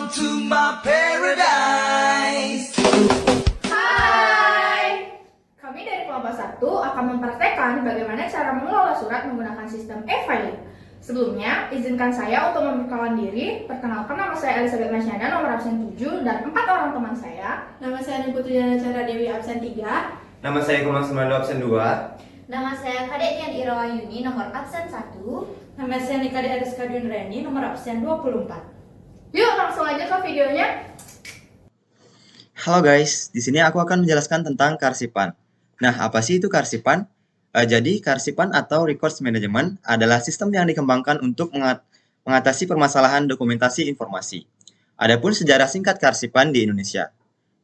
to my paradise. Hai! Kami dari kelompok 1 akan mempraktekkan bagaimana cara mengelola surat menggunakan sistem e-filing. Sebelumnya, izinkan saya untuk memperkenalkan diri. Perkenalkan, nama saya Elizabeth Masyana, nomor absen 7, dan 4 orang teman saya. Nama saya Putri Cara Dewi, absen 3. Nama saya Komang Semando, absen 2. Nama saya Kadek Dian Irawa Yuni, nomor absen 1. Nama saya Nikade Ariska Reni, nomor absen 24. Yuk, langsung aja ke videonya. Halo guys, di sini aku akan menjelaskan tentang kearsipan. Nah, apa sih itu kearsipan? Jadi, kearsipan atau records management adalah sistem yang dikembangkan untuk mengatasi permasalahan dokumentasi informasi. Adapun sejarah singkat kearsipan di Indonesia.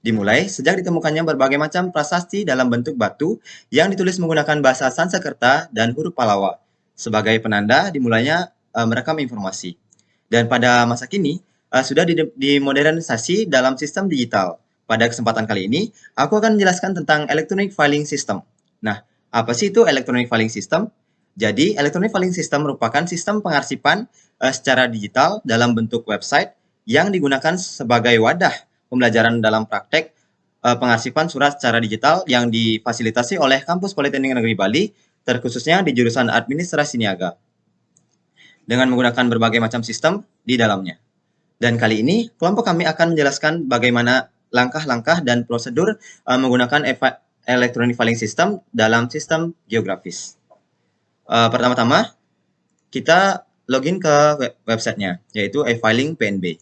Dimulai sejak ditemukannya berbagai macam prasasti dalam bentuk batu yang ditulis menggunakan bahasa Sanskerta dan huruf Pallawa. Sebagai penanda dimulainya merekam informasi. Dan pada masa kini, sudah dimodernisasi dalam sistem digital. Pada kesempatan kali ini, aku akan menjelaskan tentang Electronic Filing System. Nah, apa sih itu Electronic Filing System? Jadi, Electronic Filing System merupakan sistem pengarsipan secara digital dalam bentuk website yang digunakan sebagai wadah pembelajaran dalam praktek pengarsipan surat secara digital yang difasilitasi oleh Kampus Politeknik Negeri Bali, terkhususnya di jurusan Administrasi Niaga, dengan menggunakan berbagai macam sistem di dalamnya. Dan kali ini, kelompok kami akan menjelaskan bagaimana langkah-langkah dan prosedur menggunakan Electronic Filing System dalam sistem geografis. Pertama-tama, kita login ke websitenya, yaitu e-filing PNB.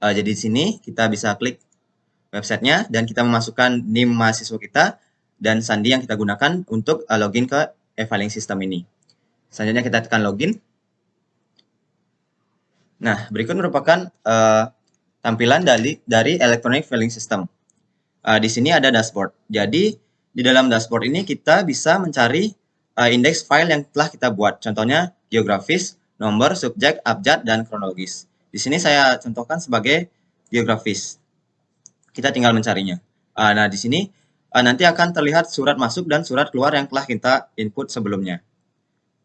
Jadi di sini kita bisa klik websitenya dan kita memasukkan NIM mahasiswa kita dan sandi yang kita gunakan untuk login ke e-filing system ini. Selanjutnya kita tekan login. Nah, berikut merupakan tampilan dari Electronic Filing System. Di sini ada dashboard. Jadi, di dalam dashboard ini kita bisa mencari indeks file yang telah kita buat. Contohnya geografis, nomor, subjek, abjad, dan kronologis. Di sini saya contohkan sebagai geografis. Kita tinggal mencarinya. Nah, di sini nanti akan terlihat surat masuk dan surat keluar yang telah kita input sebelumnya.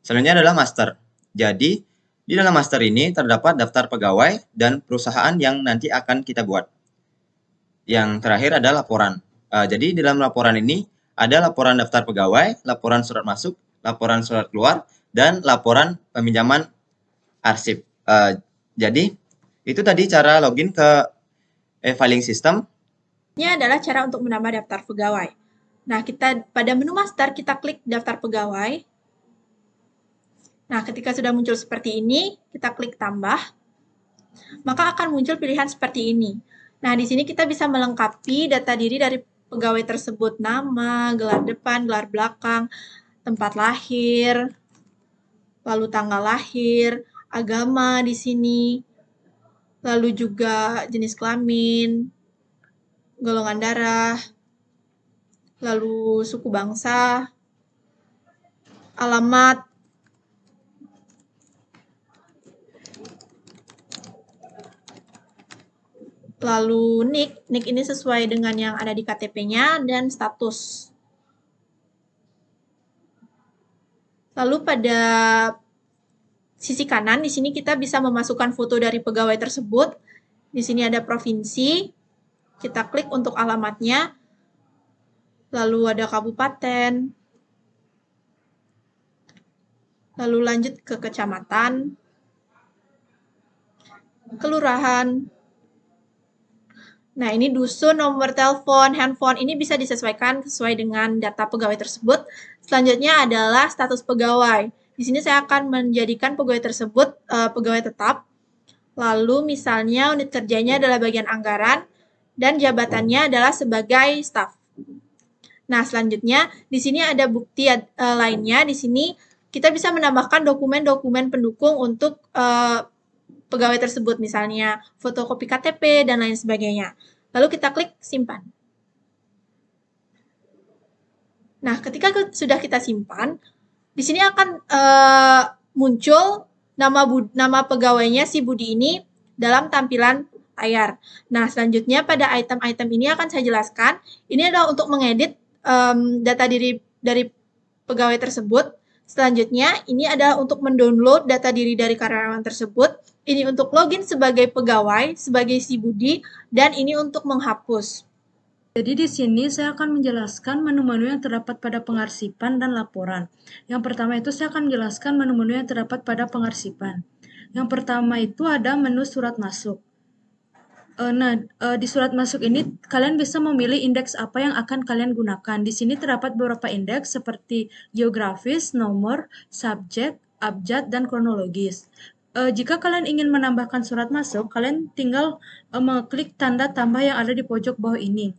Selanjutnya adalah master. Jadi, di dalam master ini terdapat daftar pegawai dan perusahaan yang nanti akan kita buat. Yang terakhir adalah laporan. Jadi di dalam laporan ini ada laporan daftar pegawai, laporan surat masuk, laporan surat keluar, dan laporan peminjaman arsip. Jadi itu tadi cara login ke e-filing system. Ini adalah cara untuk menambah daftar pegawai. Nah, kita pada menu master kita klik daftar pegawai. Nah, ketika sudah muncul seperti ini, kita klik tambah. Maka akan muncul pilihan seperti ini. Nah, di sini kita bisa melengkapi data diri dari pegawai tersebut, nama, gelar depan, gelar belakang, tempat lahir, lalu tanggal lahir, agama di sini, lalu juga jenis kelamin, golongan darah, lalu suku bangsa, alamat, lalu NIK ini sesuai dengan yang ada di KTP-nya, dan status. Lalu pada sisi kanan, di sini kita bisa memasukkan foto dari pegawai tersebut. Di sini ada provinsi, kita klik untuk alamatnya, lalu ada kabupaten, lalu lanjut ke kecamatan, kelurahan. Nah, ini dusun, nomor telepon, handphone, ini bisa disesuaikan sesuai dengan data pegawai tersebut. Selanjutnya adalah status pegawai. Di sini saya akan menjadikan pegawai tersebut pegawai tetap. Lalu misalnya unit kerjanya adalah bagian anggaran dan jabatannya adalah sebagai staf. Nah, selanjutnya di sini ada bukti lainnya. Di sini kita bisa menambahkan dokumen-dokumen pendukung untuk pegawai tersebut, misalnya fotokopi KTP dan lain sebagainya. Lalu kita klik simpan. Nah, ketika sudah kita simpan, di sini akan muncul nama pegawainya si Budi ini dalam tampilan layar. Nah, selanjutnya pada item-item ini akan saya jelaskan. Ini adalah untuk mengedit data diri dari pegawai tersebut. Selanjutnya, ini adalah untuk mendownload data diri dari karyawan tersebut. Ini untuk login sebagai pegawai, sebagai si Budi, dan ini untuk menghapus. Jadi di sini saya akan menjelaskan menu-menu yang terdapat pada pengarsipan dan laporan. Yang pertama itu saya akan menjelaskan menu-menu yang terdapat pada pengarsipan. Yang pertama itu ada menu surat masuk. Di surat masuk ini kalian bisa memilih indeks apa yang akan kalian gunakan. Di sini terdapat beberapa indeks seperti geografis, nomor, subjek, abjad, dan kronologis. Jika kalian ingin menambahkan surat masuk, kalian tinggal mengklik tanda tambah yang ada di pojok bawah ini.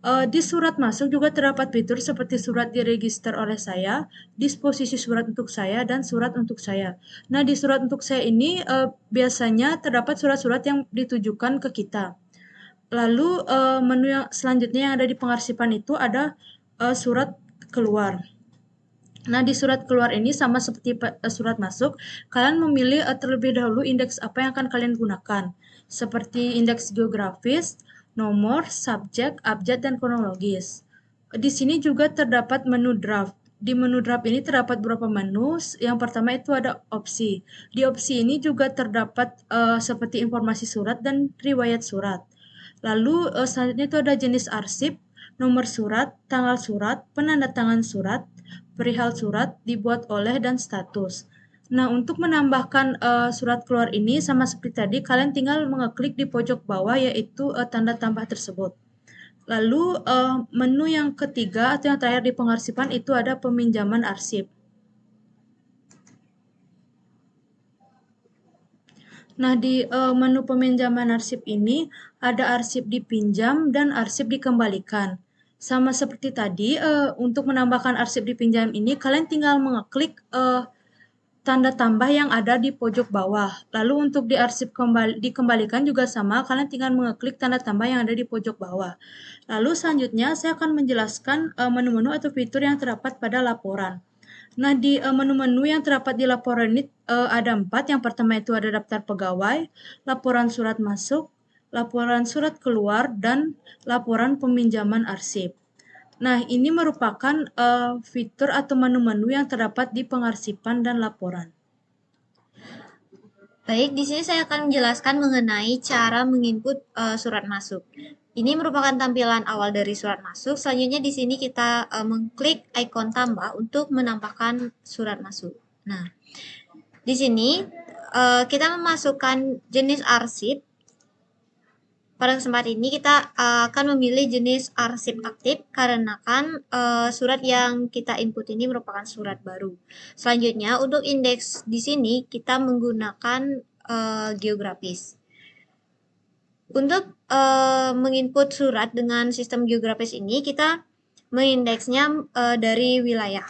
Di surat masuk juga terdapat fitur seperti surat diregister oleh saya, disposisi surat untuk saya, dan surat untuk saya. Nah, di surat untuk saya ini biasanya terdapat surat-surat yang ditujukan ke kita. Lalu menu yang selanjutnya yang ada di pengarsipan itu ada surat keluar. Nah, di surat keluar ini sama seperti surat masuk, kalian memilih terlebih dahulu indeks apa yang akan kalian gunakan. Seperti indeks geografis, nomor, subjek, abjad, dan kronologis. Di sini juga terdapat menu draft. Di menu draft ini terdapat beberapa menu. Yang pertama itu ada opsi. Di opsi ini juga terdapat seperti informasi surat dan riwayat surat. Lalu selanjutnya itu ada jenis arsip, nomor surat, tanggal surat, penandatangan surat, perihal surat, dibuat oleh, dan status. Nah, untuk menambahkan surat keluar ini sama seperti tadi, kalian tinggal mengeklik di pojok bawah yaitu tanda tambah tersebut. Lalu menu yang ketiga atau yang terakhir di pengarsipan itu ada peminjaman arsip. Nah, di menu peminjaman arsip ini ada arsip dipinjam dan arsip dikembalikan. Sama seperti tadi, untuk menambahkan arsip dipinjam ini, kalian tinggal mengeklik tanda tambah yang ada di pojok bawah. Lalu untuk dikembalikan juga sama, kalian tinggal mengeklik tanda tambah yang ada di pojok bawah. Lalu selanjutnya saya akan menjelaskan menu-menu atau fitur yang terdapat pada laporan. Nah, di menu-menu yang terdapat di laporan ini ada 4. Yang pertama itu ada daftar pegawai, laporan surat masuk, laporan surat keluar, dan laporan peminjaman arsip. Nah, ini merupakan fitur atau menu-menu yang terdapat di pengarsipan dan laporan. Baik, di sini saya akan menjelaskan mengenai cara menginput surat masuk. Ini merupakan tampilan awal dari surat masuk. Selanjutnya di sini kita mengklik ikon tambah untuk menambahkan surat masuk. Nah, di sini kita memasukkan jenis arsip. Pada kesempatan ini kita akan memilih jenis arsip aktif karena kan surat yang kita input ini merupakan surat baru. Selanjutnya untuk indeks di sini kita menggunakan geografis. Untuk menginput surat dengan sistem geografis ini kita mengindeksnya dari wilayah.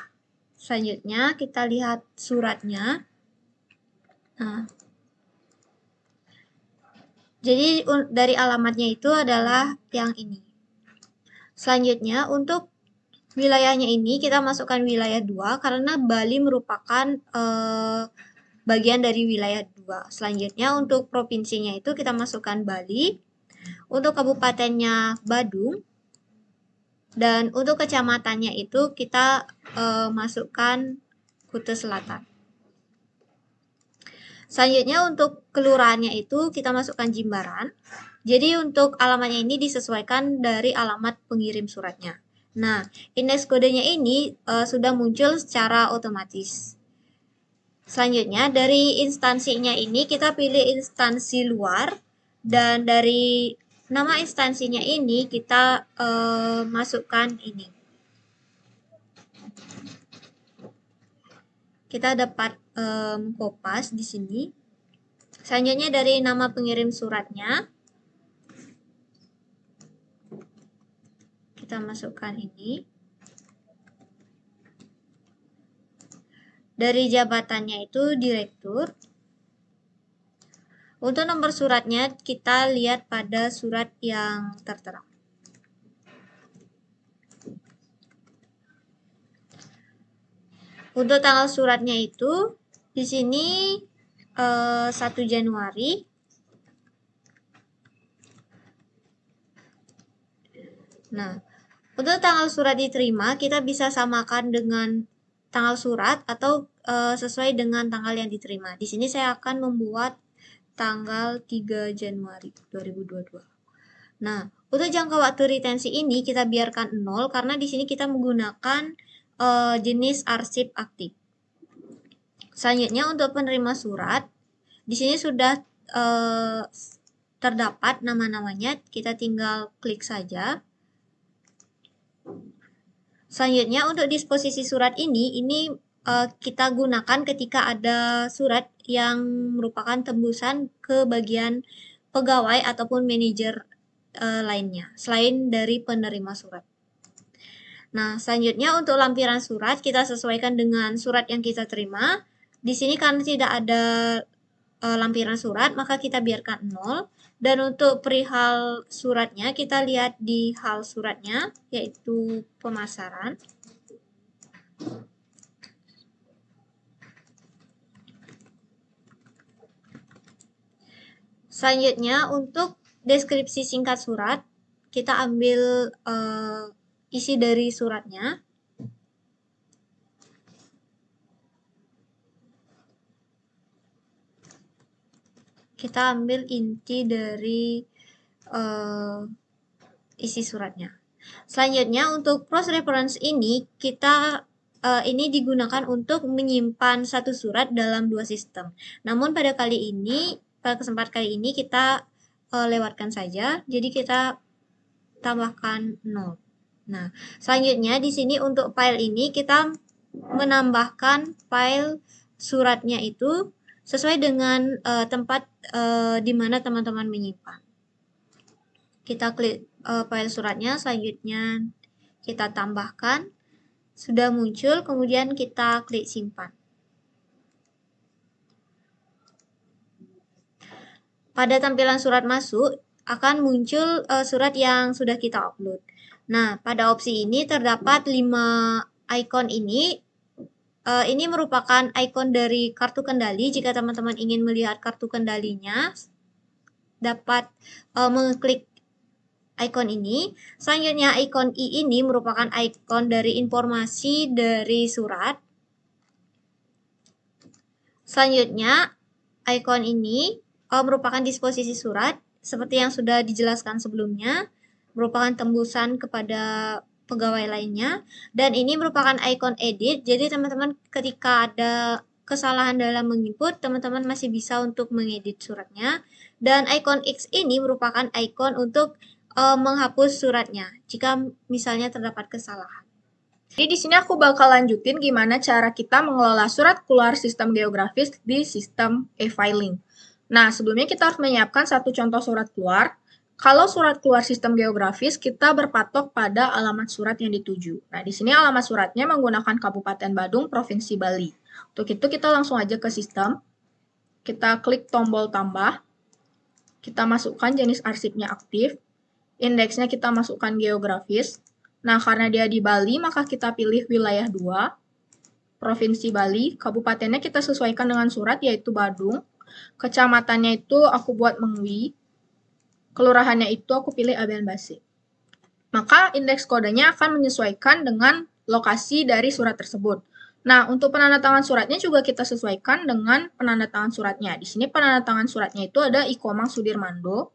Selanjutnya kita lihat suratnya. Nah, jadi dari alamatnya itu adalah yang ini. Selanjutnya untuk wilayahnya ini kita masukkan wilayah 2 karena Bali merupakan bagian dari wilayah 2. Selanjutnya untuk provinsinya itu kita masukkan Bali. Untuk kabupatennya Badung. Dan untuk kecamatannya itu kita masukkan Kuta Selatan. Selanjutnya untuk kelurahannya itu kita masukkan Jimbaran. Jadi untuk alamatnya ini disesuaikan dari alamat pengirim suratnya. Nah, indeks kodenya ini sudah muncul secara otomatis. Selanjutnya dari instansinya ini kita pilih instansi luar dan dari nama instansinya ini kita masukkan ini. Kita dapat Kopas di sini. Selanjutnya dari nama pengirim suratnya kita masukkan ini. Dari jabatannya itu direktur. Untuk nomor suratnya kita lihat pada surat yang tertera. Untuk tanggal suratnya itu di sini 1 Januari. Nah, untuk tanggal surat diterima kita bisa samakan dengan tanggal surat atau sesuai dengan tanggal yang diterima. Di sini saya akan membuat tanggal 3 Januari 2022. Nah, untuk jangka waktu retensi ini kita biarkan 0 karena di sini kita menggunakan jenis arsip aktif. Selanjutnya untuk penerima surat, di sini sudah terdapat nama-namanya, kita tinggal klik saja. Selanjutnya untuk disposisi surat ini kita gunakan ketika ada surat yang merupakan tembusan ke bagian pegawai ataupun manajer lainnya, selain dari penerima surat. Nah, selanjutnya untuk lampiran surat, kita sesuaikan dengan surat yang kita terima. Di sini karena tidak ada lampiran surat, maka kita biarkan 0. Dan untuk perihal suratnya, kita lihat di hal suratnya, yaitu pemasaran. Selanjutnya, untuk deskripsi singkat surat, kita ambil isi dari suratnya. Kita ambil inti dari isi suratnya. Selanjutnya, untuk cross reference ini, ini digunakan untuk menyimpan satu surat dalam dua sistem. Namun pada kesempatan kali ini kita lewatkan saja, jadi kita tambahkan 0. Nah, selanjutnya di sini untuk file ini kita menambahkan file suratnya itu sesuai dengan tempat di mana teman-teman menyimpan. Kita klik file suratnya, selanjutnya kita tambahkan. Sudah muncul, kemudian kita klik simpan. Pada tampilan surat masuk, akan muncul surat yang sudah kita upload. Nah, pada opsi ini terdapat 5 icon ini. Ini merupakan icon dari kartu kendali. Jika teman-teman ingin melihat kartu kendalinya, dapat mengklik icon ini. Selanjutnya, icon I ini merupakan icon dari informasi dari surat. Selanjutnya, icon ini merupakan disposisi surat. Seperti yang sudah dijelaskan sebelumnya, merupakan tembusan kepada pegawai lainnya. Dan ini merupakan icon edit, jadi teman-teman ketika ada kesalahan dalam menginput, teman-teman masih bisa untuk mengedit suratnya. Dan icon X ini merupakan icon untuk menghapus suratnya, jika misalnya terdapat kesalahan. Jadi di sini aku bakal lanjutin gimana cara kita mengelola surat keluar sistem geografis di sistem e-filing. Nah, sebelumnya kita harus menyiapkan satu contoh surat keluar. Kalau surat keluar sistem geografis, kita berpatok pada alamat surat yang dituju. Nah, di sini alamat suratnya menggunakan Kabupaten Badung, Provinsi Bali. Untuk itu, kita langsung aja ke sistem. Kita klik tombol tambah. Kita masukkan jenis arsipnya aktif. Indeksnya kita masukkan geografis. Nah, karena dia di Bali, maka kita pilih wilayah 2. Provinsi Bali. Kabupatennya kita sesuaikan dengan surat, yaitu Badung. Kecamatannya itu aku buat Mengwi. Kelurahannya itu aku pilih Abian Base. Maka indeks kodenya akan menyesuaikan dengan lokasi dari surat tersebut. Nah, untuk penandatangan suratnya juga kita sesuaikan dengan penandatangan suratnya. Di sini penandatangan suratnya itu ada Ikomang Sudirmando.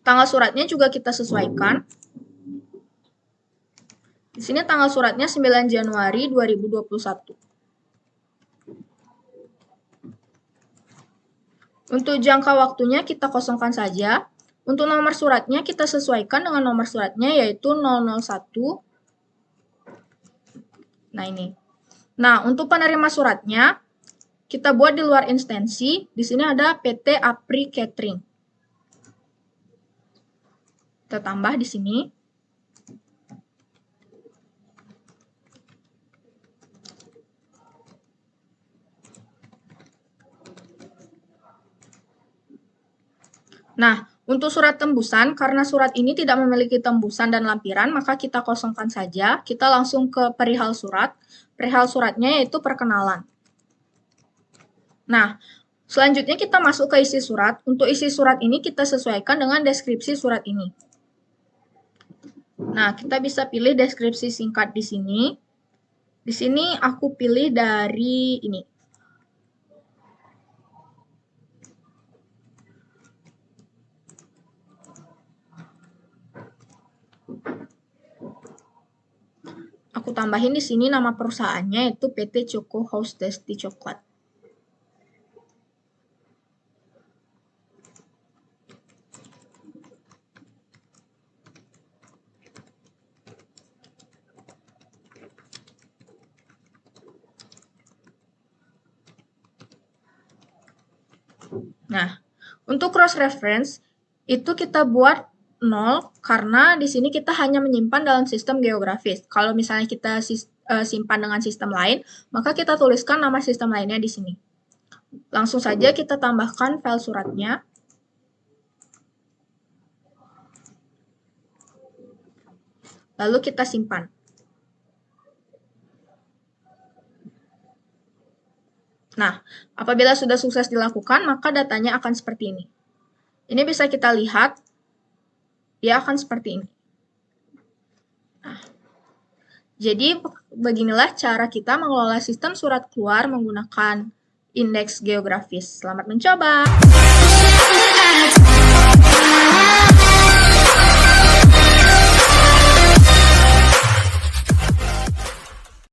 Tanggal suratnya juga kita sesuaikan. Di sini tanggal suratnya 9 Januari 2021. Untuk jangka waktunya kita kosongkan saja. Untuk nomor suratnya kita sesuaikan dengan nomor suratnya yaitu 001. Nah, ini. Nah, untuk penerima suratnya kita buat di luar instansi. Di sini ada PT Apri Catering. Kita tambah di sini. Nah, untuk surat tembusan, karena surat ini tidak memiliki tembusan dan lampiran, maka kita kosongkan saja. Kita langsung ke perihal surat. Perihal suratnya yaitu perkenalan. Nah, selanjutnya kita masuk ke isi surat. Untuk isi surat ini kita sesuaikan dengan deskripsi surat ini. Nah, kita bisa pilih deskripsi singkat di sini. Di sini aku pilih dari ini. Aku tambahin di sini nama perusahaannya yaitu PT Choco House Tasty Chocolate. Nah, untuk cross reference itu kita buat 0 karena di sini kita hanya menyimpan dalam sistem geografis. Kalau misalnya kita simpan dengan sistem lain, maka kita tuliskan nama sistem lainnya di sini. Langsung saja kita tambahkan file suratnya. Lalu kita simpan. Nah, apabila sudah sukses dilakukan, maka datanya akan seperti ini. Ini bisa kita lihat, dia akan seperti ini. Nah, jadi beginilah cara kita mengelola sistem surat keluar menggunakan indeks geografis. Selamat mencoba!